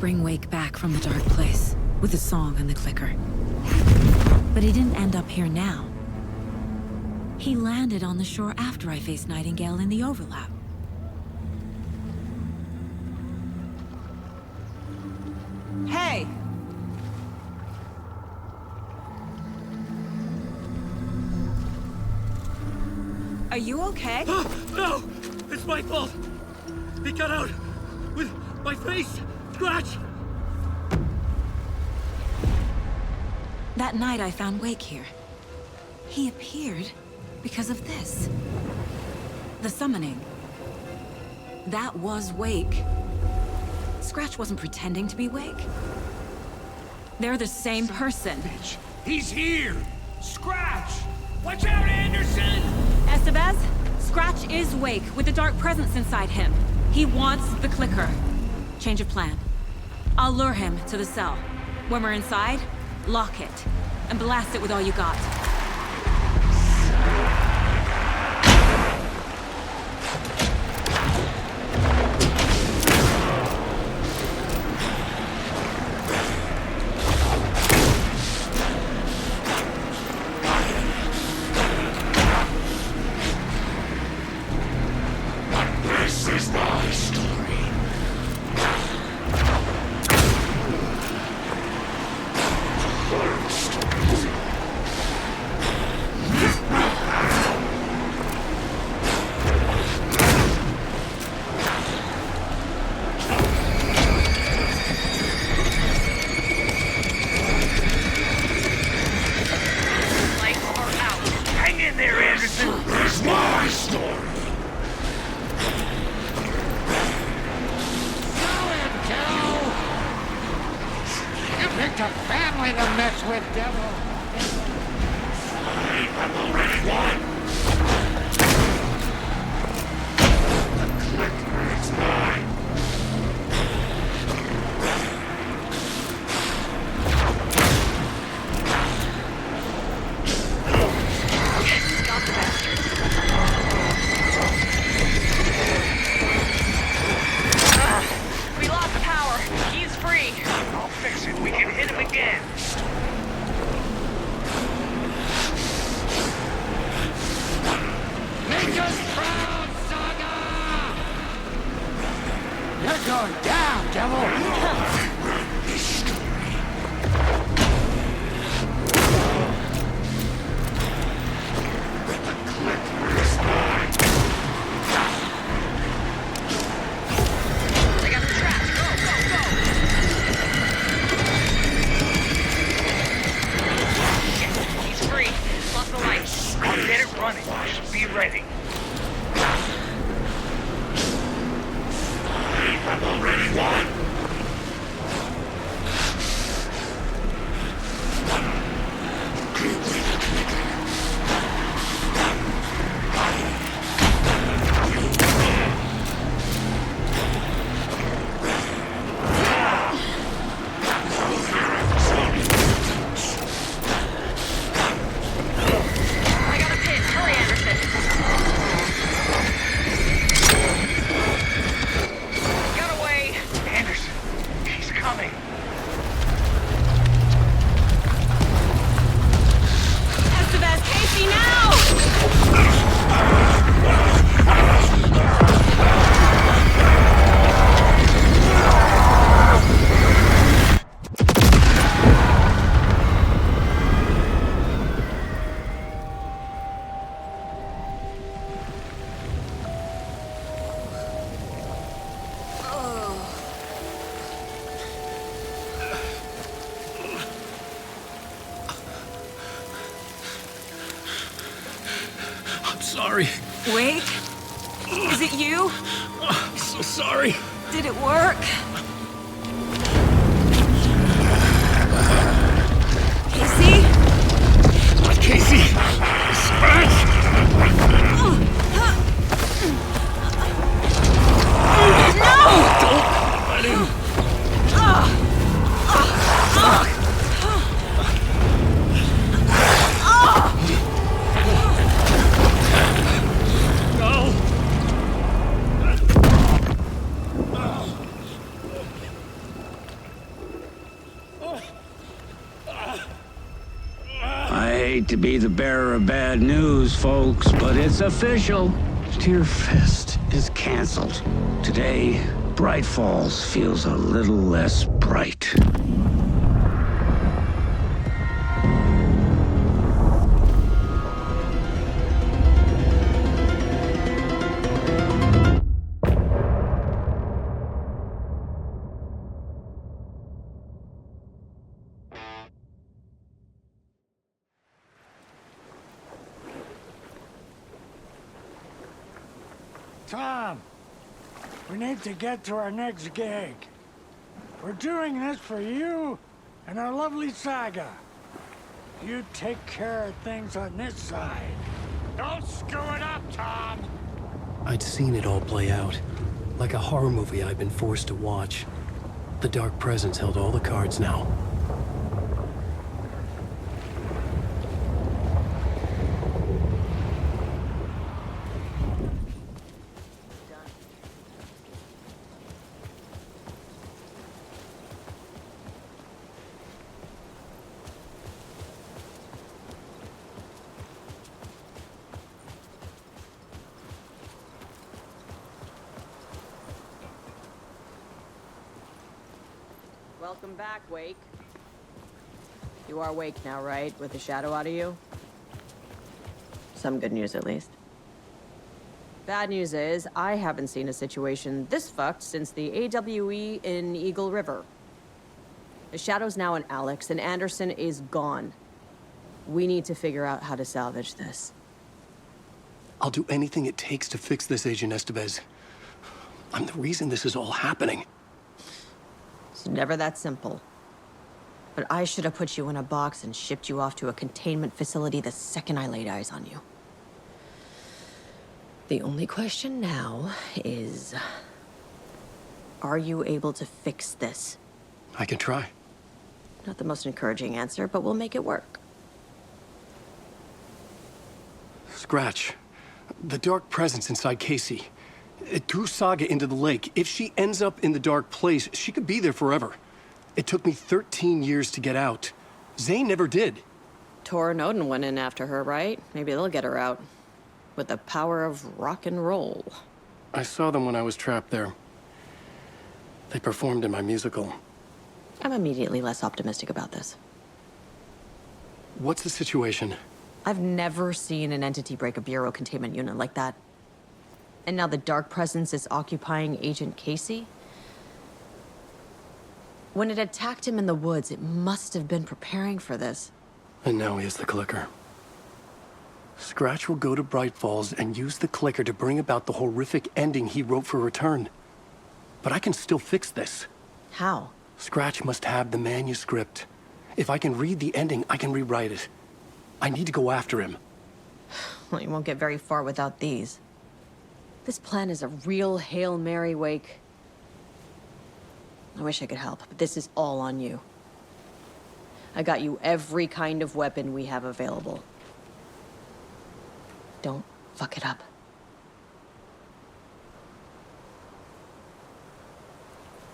bring Wake back from the dark place, with the song and the clicker. But he didn't end up here now. He landed on the shore after I faced Nightingale in the overlap. Hey! Are you okay? No! It's my fault! He got out! With my face! Scratch! That night I found Wake here. He appeared because of this. The summoning. That was Wake. Scratch wasn't pretending to be Wake. They're the same person. Bitch! He's here! Scratch! Watch out, Anderson! Estevez, Scratch is Wake with a dark presence inside him. He wants the clicker. Change of plan. I'll lure him to the cell. When we're inside, lock it, and blast it with all you got. Sorry. Wake? Is it you? I'm so sorry. Did it work? Casey? Not Casey. Scratch! No! Don't let him. hate to be the bearer of bad news, folks, but it's official. Tear Fest is canceled. Today, Bright Falls feels a little less bright. Tom, we need to get to our next gig. We're doing this for you and our lovely Saga. You take care of things on this side. Don't screw it up, Tom! I'd seen it all play out. Like a horror movie I'd been forced to watch. The Dark Presence held all the cards now. Welcome back, Wake. You are Wake now, right? With the shadow out of you? Some good news, at least. Bad news is, I haven't seen a situation this fucked since the AWE in Eagle River. The shadow's now in Alex, and Anderson is gone. We need to figure out how to salvage this. I'll do anything it takes to fix this, Agent Estevez. I'm the reason this is all happening. It's never that simple. But I should have put you in a box and shipped you off to a containment facility the second I laid eyes on you. The only question now is... are you able to fix this? I can try. Not the most encouraging answer, but we'll make it work. Scratch. The Dark Presence inside Casey. It threw Saga into the lake. If she ends up in the dark place, she could be there forever. It took me 13 years to get out. Zane never did. Tor and Odin went in after her, right? Maybe they'll get her out. With the power of rock and roll. I saw them when I was trapped there. They performed in my musical. I'm immediately less optimistic about this. What's the situation? I've never seen an entity break a Bureau containment unit like that. And now the Dark Presence is occupying Agent Casey? When it attacked him in the woods, it must have been preparing for this. And now he has the clicker. Scratch will go to Bright Falls and use the clicker to bring about the horrific ending he wrote for Return. But I can still fix this. How? Scratch must have the manuscript. If I can read the ending, I can rewrite it. I need to go after him. Well, you won't get very far without these. This plan is a real Hail Mary, Wake. I wish I could help, but this is all on you. I got you every kind of weapon we have available. Don't fuck it up.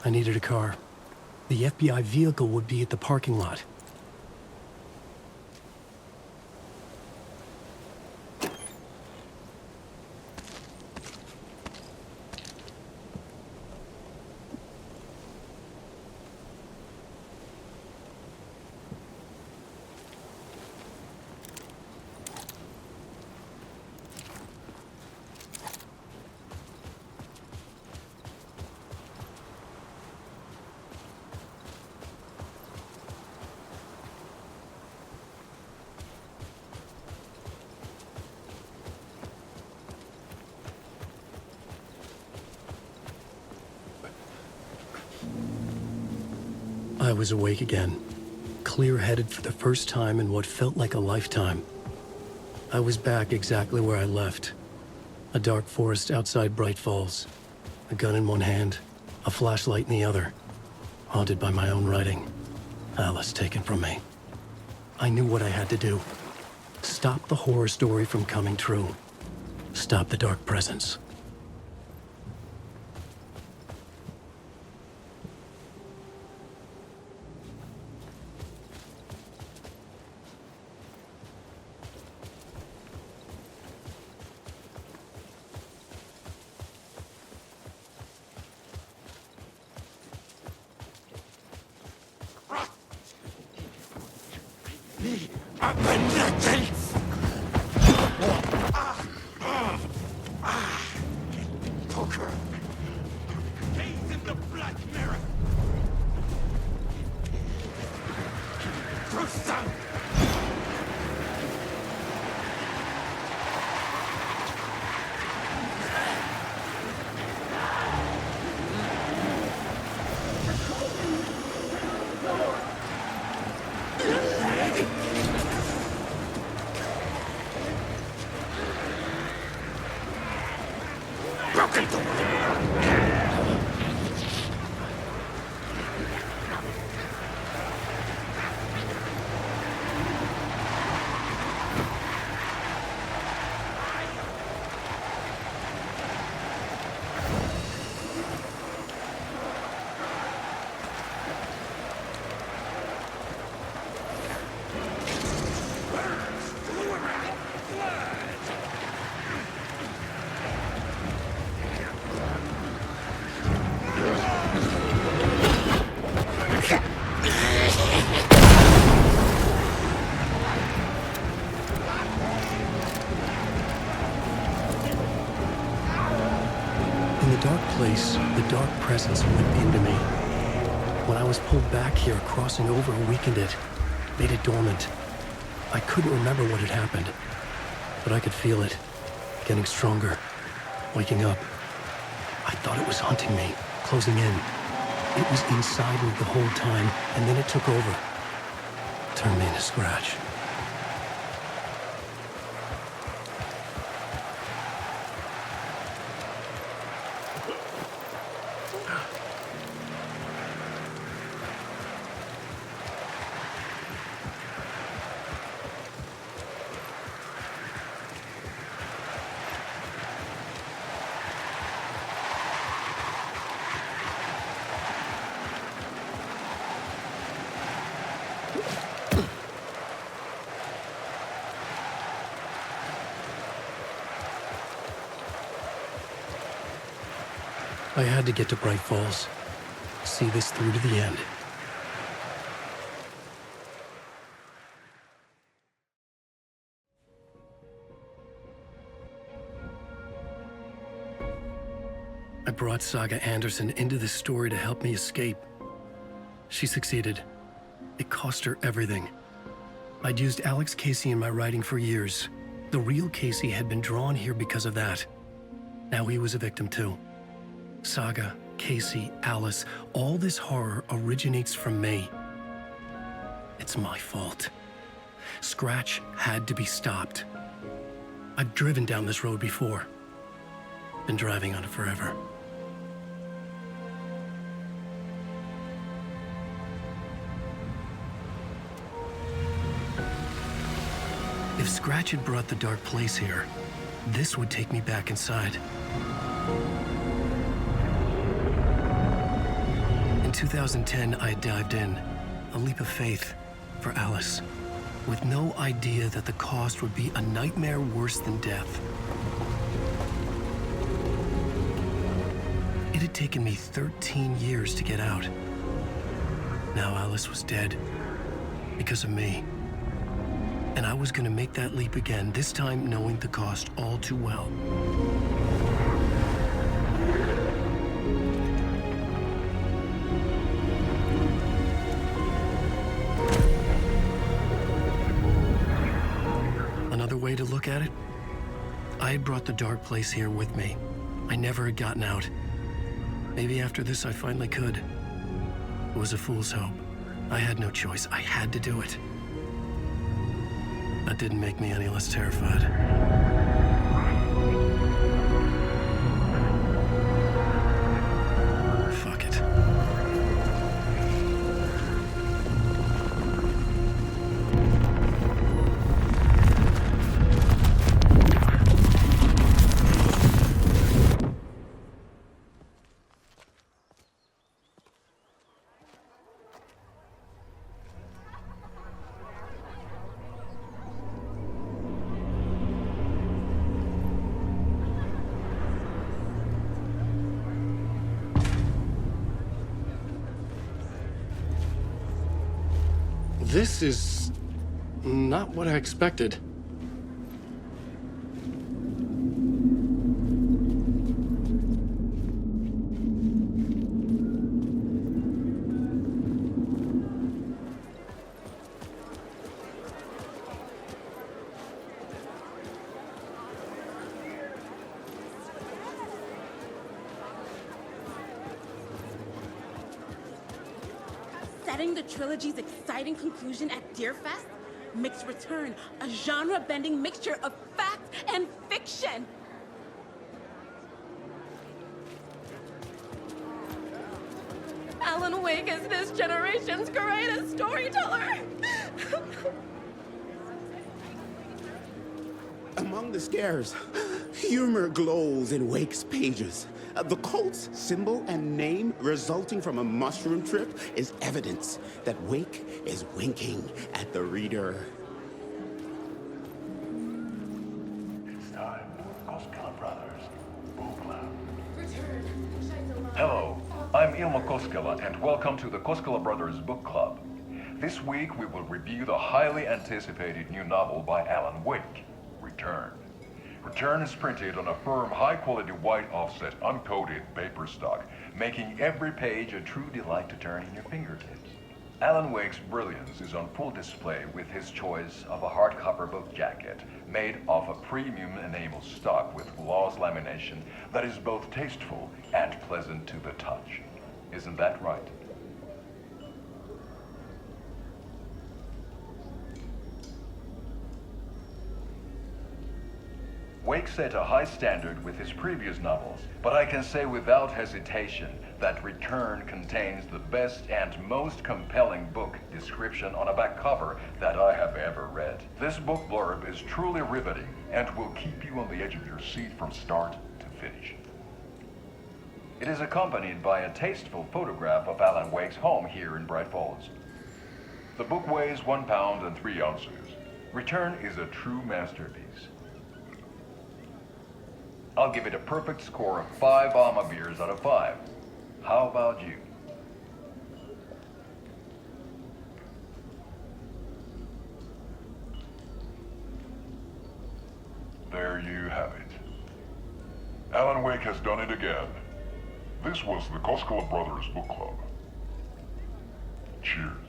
I needed a car. The FBI vehicle would be at the parking lot. I was awake again, clear-headed for the first time in what felt like a lifetime. I was back exactly where I left. A dark forest outside Bright Falls. A gun in one hand, a flashlight in the other. Haunted by my own writing. Alice taken from me. I knew what I had to do. Stop the horror story from coming true. Stop the Dark Presence. The omnipotence! Poker! Gaze in the black mirror! Gruesome! Broken door! In the dark place, the dark presence whipped into me. When I was pulled back here, crossing over weakened it, made it dormant. I couldn't remember what had happened, but I could feel it, getting stronger, waking up. I thought it was hunting me, closing in. It was inside me the whole time, and then it took over. Turned me into Scratch. I had to get to Bright Falls. See this through to the end. I brought Saga Anderson into this story to help me escape. She succeeded. It cost her everything. I'd used Alex Casey in my writing for years. The real Casey had been drawn here because of that. Now he was a victim too. Saga, Casey, Alice, all this horror originates from me. It's my fault. Scratch had to be stopped. I've driven down this road before. Been driving on it forever. If Scratch had brought the dark place here, this would take me back inside. In 2010, I dived in, a leap of faith for Alice, with no idea that the cost would be a nightmare worse than death. It had taken me 13 years to get out. Now Alice was dead, because of me. And I was gonna make that leap again, this time knowing the cost all too well. Another way to look at it, I had brought the dark place here with me. I never had gotten out. Maybe after this I finally could. It was a fool's hope. I had no choice. I had to do it. That didn't make me any less terrified. Fuck it. This is Not what I expected. Setting the trilogy's exciting conclusion at Deerfest makes Return a genre-bending mixture of fact and fiction. Alan Wake is this generation's greatest storyteller. Among the scares, humor glows in Wake's pages. The cult's symbol and name resulting from a mushroom trip is evidence that Wake is winking at the reader. It's time for Koskela Brothers Book Club. Hello, I'm Ilmo Koskela, and welcome to the Koskela Brothers Book Club. This week we will review the highly anticipated new novel by Alan Wake, Return. Return is printed on a firm, high-quality white offset, uncoated paper stock, making every page a true delight to turn in your fingertips. Alan Wake's brilliance is on full display with his choice of a hardcover book jacket made of a premium enamel stock with gloss lamination that is both tasteful and pleasant to the touch. Isn't that right? Wake set a high standard with his previous novels, but I can say without hesitation that Return contains the best and most compelling book description on a back cover that I have ever read. This book blurb is truly riveting and will keep you on the edge of your seat from start to finish. It is accompanied by a tasteful photograph of Alan Wake's home here in Bright Falls. The book weighs 1 pound and 3 ounces. Return is a true masterpiece. I'll give it a perfect score of 5 Alma beers out of 5. How about you? There you have it. Alan Wake has done it again. This was the Koskela Brothers Book Club. Cheers.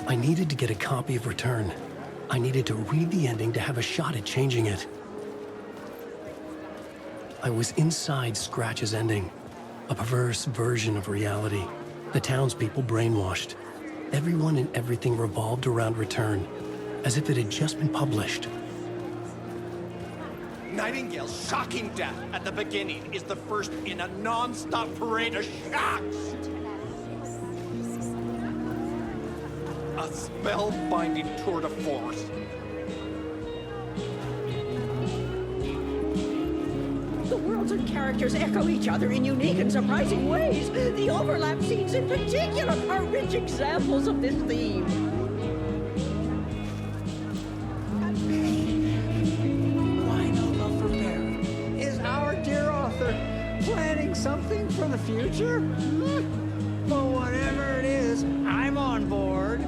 I needed to get a copy of Return. I needed to read the ending to have a shot at changing it. I was inside Scratch's ending, a perverse version of reality. The townspeople brainwashed. Everyone and everything revolved around Return, as if it had just been published. Nightingale's shocking death at the beginning is the first in a non-stop parade of shocks. A spellbinding tour de force. The worlds and characters echo each other in unique and surprising ways. The overlap scenes in particular are rich examples of this theme. Why no love for Bear? Is our dear author planning something for the future? But whatever it is, I'm on board.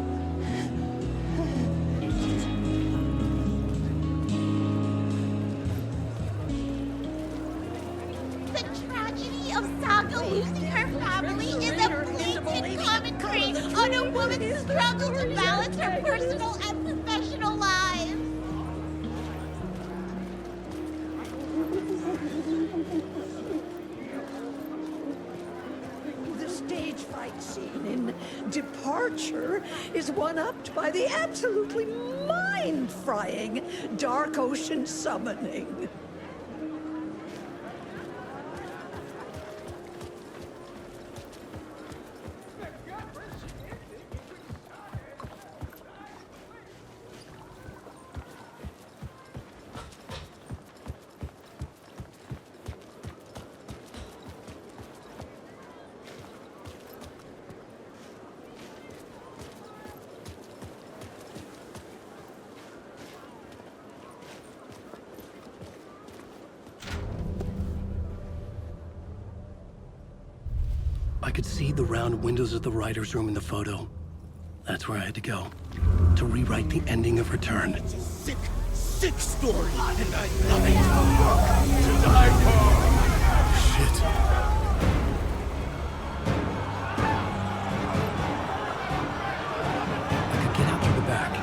Saga losing her family is a blatant commentary on a woman's struggle to balance her personal and professional lives. The stage fight scene in Departure is one-upped by the absolutely mind-frying Dark Ocean Summoning. I could see the round windows of the writer's room in the photo. That's where I had to go, to rewrite the ending of Return. It's a sick, sick story, and I love it. To die for. Shit. I could get out through the back.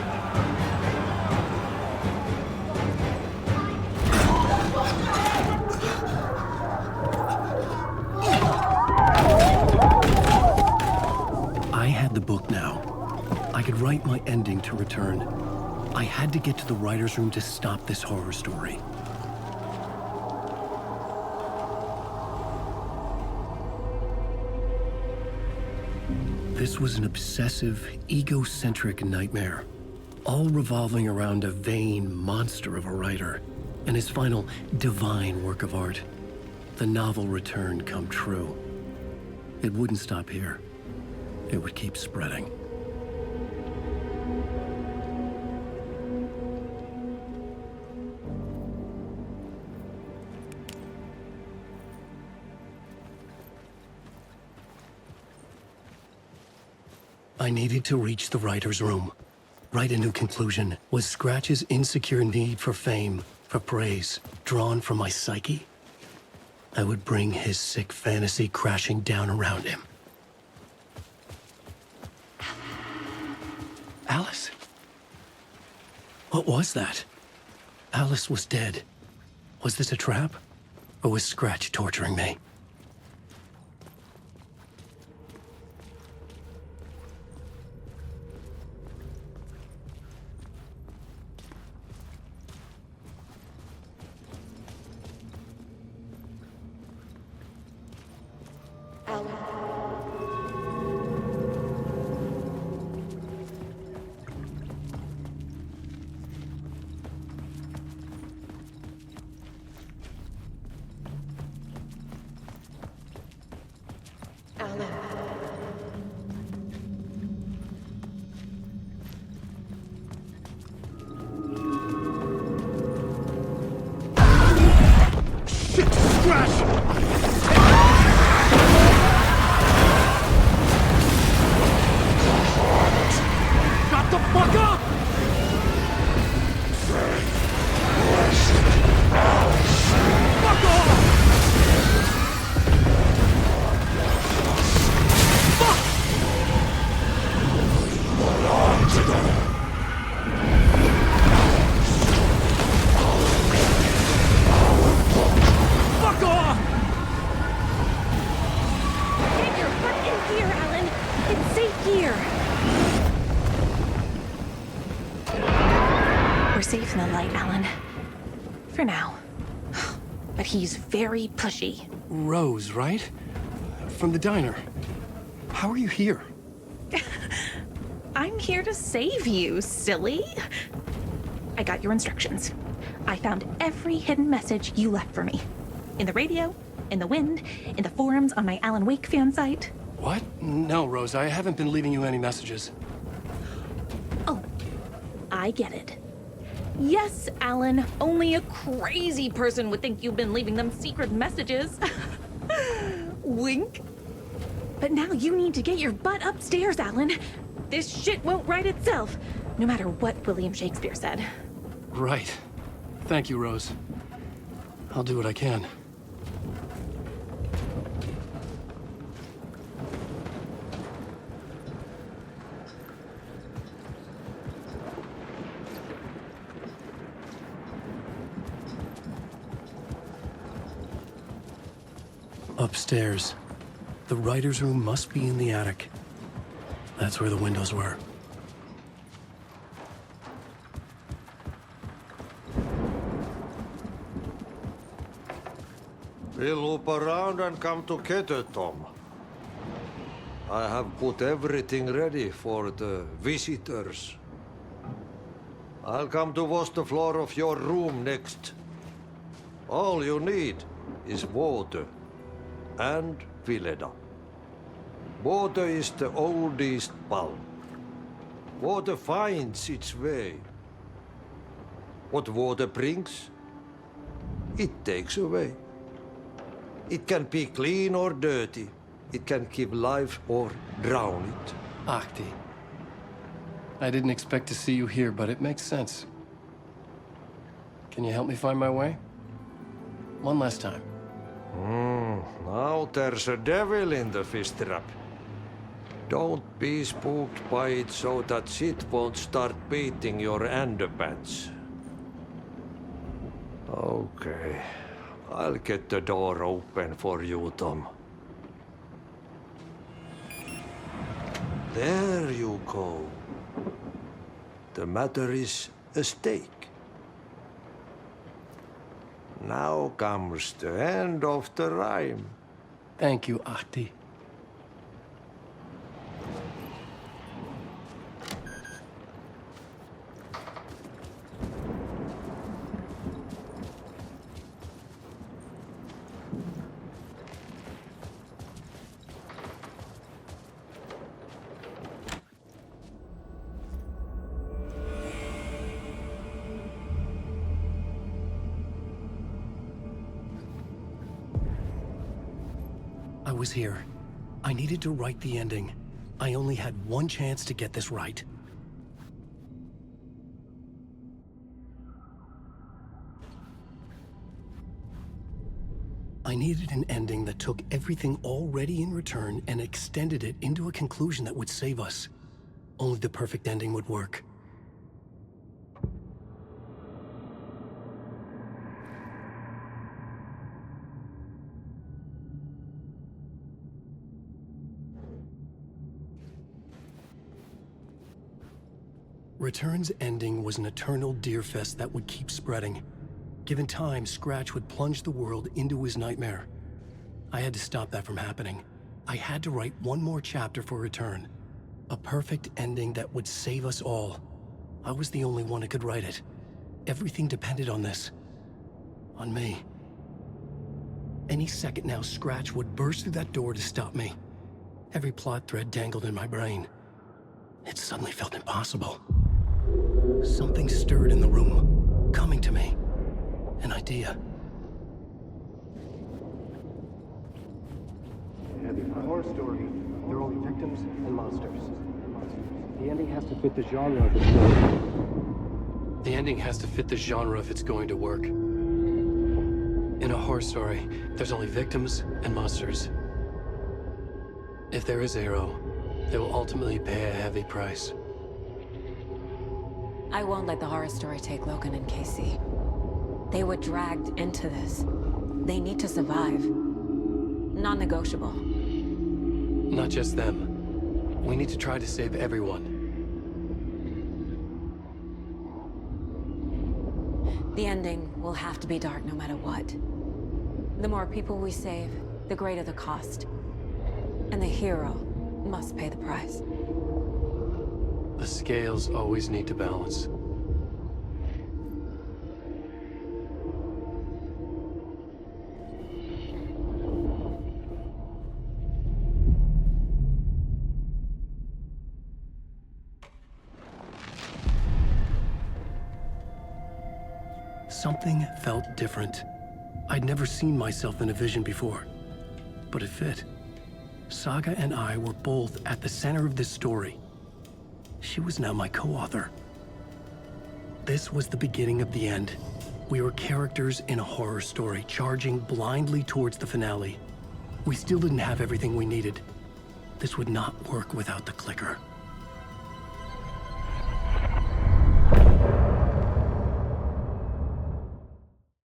I had the book now. I could write my ending to Return. I had to get to the writer's room to stop this horror story. This was an obsessive, egocentric nightmare, all revolving around a vain monster of a writer and his final divine work of art, the novel Return come true. It wouldn't stop here. It would keep spreading. I needed to reach the writer's room. Write a new conclusion. Was Scratch's insecure need for fame, for praise, drawn from my psyche? I would bring his sick fantasy crashing down around him. Alice? What was that? Alice was dead. Was this a trap? Or was Scratch torturing me? He's very pushy. Rose, right? From the diner. How are you here? I'm here to save you, silly. I got your instructions. I found every hidden message you left for me. In the radio, in the wind, in the forums on my Alan Wake fan site. What? No, Rose, I haven't been leaving you any messages. Oh, I get it. Yes, Alan, only a crazy person would think you've been leaving them secret messages. Wink. But now you need to get your butt upstairs, Alan. This shit won't right itself, no matter what William Shakespeare said. Right. Thank you, Rose. I'll do what I can. Upstairs. The writer's room must be in the attic. That's where the windows were. We'll loop around and come together, Tom. I have put everything ready for the visitors. I'll come to wash the floor of your room next. All you need is water. And Vileda. Water is the oldest bulb. Water finds its way. What water brings, it takes away. It can be clean or dirty, It can give life or drown it. Ahti. I didn't expect to see you here, but it makes sense. Can you help me find my way? One last time. Now there's a devil in the fish trap. Don't be spooked by it so that shit won't start beating your underpants. Okay. I'll get the door open for you, Tom. There you go. The matter is a stake. Now comes the end of the rhyme. Thank you, Ahti. I was here. I needed to write the ending. I only had one chance to get this right. I needed an ending that took everything already in return and extended it into a conclusion that would save us. Only the perfect ending would work. Return's ending was an eternal deerfest that would keep spreading. Given time, Scratch would plunge the world into his nightmare. I had to stop that from happening. I had to write one more chapter for Return. A perfect ending that would save us all. I was the only one who could write it. Everything depended on this. On me. Any second now, Scratch would burst through that door to stop me. Every plot thread dangled in my brain. It suddenly felt impossible. Something stirred in the room, coming to me. An idea. A horror story. There are only victims and monsters. The ending has to fit the genre of its story. The ending has to fit the genre if it's going to work. In a horror story, there's only victims and monsters. If there is Arrow, they will ultimately pay a heavy price. I won't let the horror story take Logan and Casey. They were dragged into this. They need to survive. Non-negotiable. Not just them. We need to try to save everyone. The ending will have to be dark no matter what. The more people we save, the greater the cost. And the hero must pay the price. The scales always need to balance. Something felt different. I'd never seen myself in a vision before, but it fit. Saga and I were both at the center of this story. She was now my co-author. This was the beginning of the end. We were characters in a horror story, charging blindly towards the finale. We still didn't have everything we needed. This would not work without the clicker.